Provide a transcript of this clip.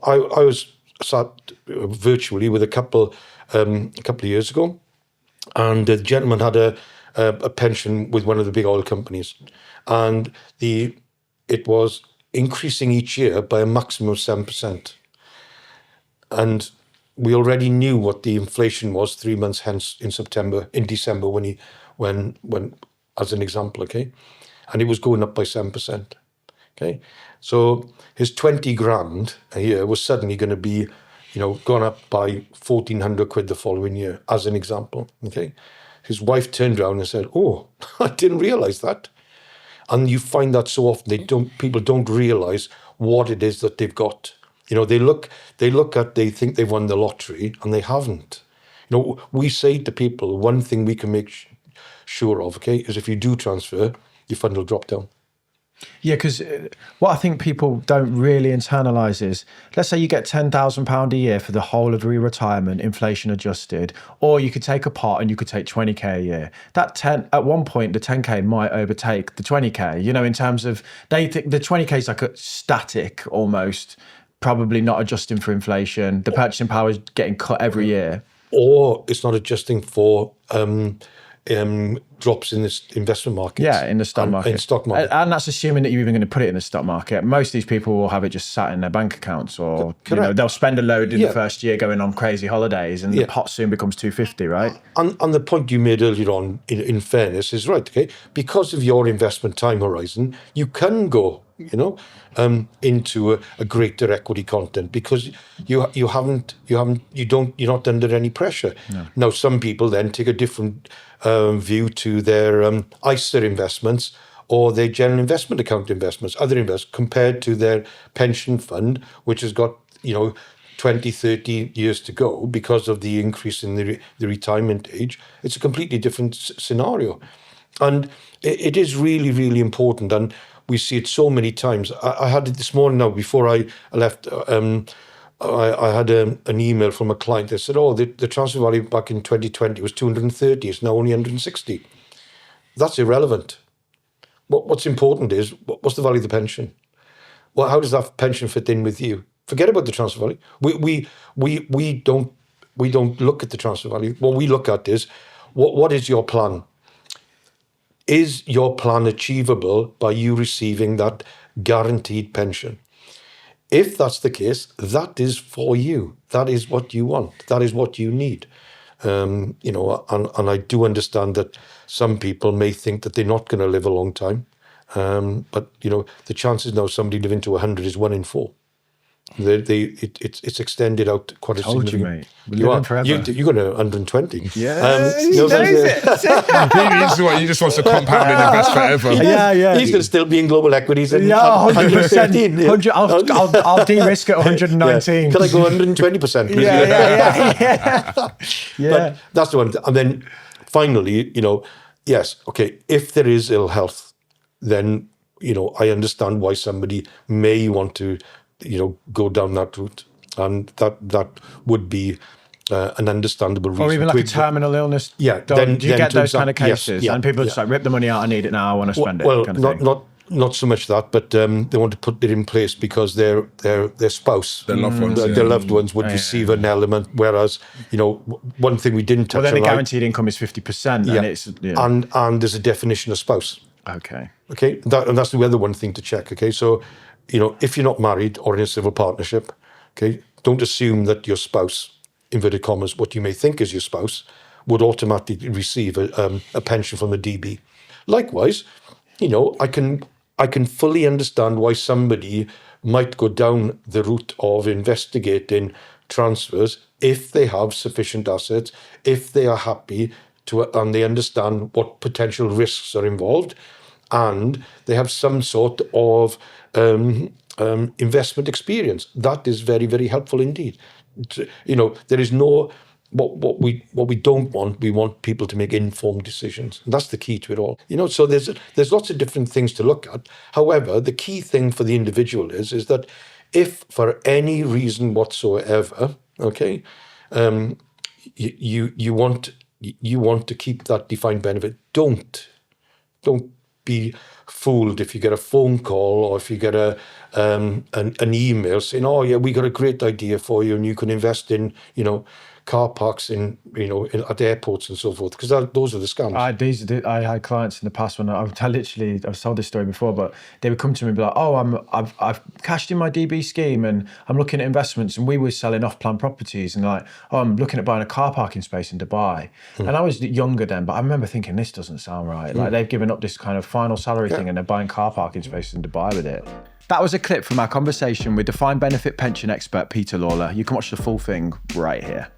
I was sat virtually with a couple of years ago, and the gentleman had a pension with one of the big oil companies, and it was increasing each year by a maximum of 7%. And we already knew what the inflation was 3 months hence in December when as an example, okay, and it was going up by 7%. Okay, so his 20 grand a year was suddenly going to be, gone up by 1,400 quid the following year, as an example. Okay, his wife turned around and said, "Oh, I didn't realise that." And you find that so often people don't realise what it is that they've got. They think they've won the lottery, and they haven't. We say to people, one thing we can make sure of, okay, is if you do transfer, your fund will drop down. Yeah, because what I think people don't really internalise is, let's say you get £10,000 a year for the whole of your retirement, inflation adjusted, or you could take a pot and you could take 20k a year. At one point, the 10k might overtake the 20k. In terms of they think the 20k is like a static almost, probably not adjusting for inflation. The purchasing power is getting cut every year, or it's not adjusting for drops in this investment market. Yeah, in the stock market. In stock market. And that's assuming that you're even going to put it in the stock market. Most of these people will have it just sat in their bank accounts, or they'll spend a load in the first year going on crazy holidays, and the pot soon becomes 250, right? And the point you made earlier on, in fairness, is right, okay? Because of your investment time horizon, you can go, into a greater equity content because you're not under any pressure. No. Now, some people then take a different view to their ISA investments or their general investment account investments, other investments, compared to their pension fund, which has got 20, 30 years to go because of the increase in the retirement age. It's a completely different scenario, and it is really, really important. And we see it so many times. I had it this morning now before I left. I had an email from a client that said, "Oh, the transfer value back in 2020 was 230. It's now only 160. That's irrelevant. What's important is what's the value of the pension? Well, how does that pension fit in with you? Forget about the transfer value. We don't look at the transfer value. What we look at is what is your plan? Is your plan achievable by you receiving that guaranteed pension? If that's the case, that is for you. That is what you want. That is what you need. And I do understand that some people may think that they're not going to live a long time. But the chances now of somebody living to 100 is 1 in 4. It's extended out quite a significant. You, mate. We're living forever. You got 120. Yeah, he just wants to compound and invest forever. Yeah. He's going to still be in global equities. 100%. I'll de-risk at 119. Yeah. Can I go 120%? Yeah. But that's the one. And then finally, yes, okay, if there is ill health, then, I understand why somebody may want to go down that route, and that would be an understandable reason. Or even like a terminal illness. Yeah. Do you get those kind of cases? Yes, and people just like, rip the money out, I need it now, I want to spend it. Well, kind of not so much that, but they want to put it in place because their spouse, their loved ones, their loved ones would receive an element. Whereas, one thing we didn't touch on. Well, then the guaranteed income is 50%. And there's a definition of spouse. Okay. And that's the other one thing to check. Okay, so if you're not married or in a civil partnership, okay, don't assume that your spouse, inverted commas, what you may think is your spouse, would automatically receive a pension from the DB. Likewise, I can fully understand why somebody might go down the route of investigating transfers if they have sufficient assets, if they are happy and they understand what potential risks are involved, and they have some sort of investment experience. That is very, very helpful indeed. There is no what we don't want. We want people to make informed decisions. And that's the key to it all. So there's lots of different things to look at. However, the key thing for the individual is that if for any reason whatsoever, okay, you want to keep that defined benefit, don't be fooled if you get a phone call or if you get an email saying, oh yeah, we got a great idea for you and you can invest in, car parks at airports and so forth, because those are the scams. I had clients in the past when I've told this story before, but they would come to me and be like, oh, I've cashed in my DB scheme and I'm looking at investments, and we were selling off-plan properties, and like, oh, I'm looking at buying a car parking space in Dubai. And I was younger then, but I remember thinking, this doesn't sound right. Like, they've given up this kind of final salary thing and they're buying car parking spaces in Dubai with it. That was a clip from our conversation with defined benefit pension expert Peter Lawler. You can watch the full thing right here.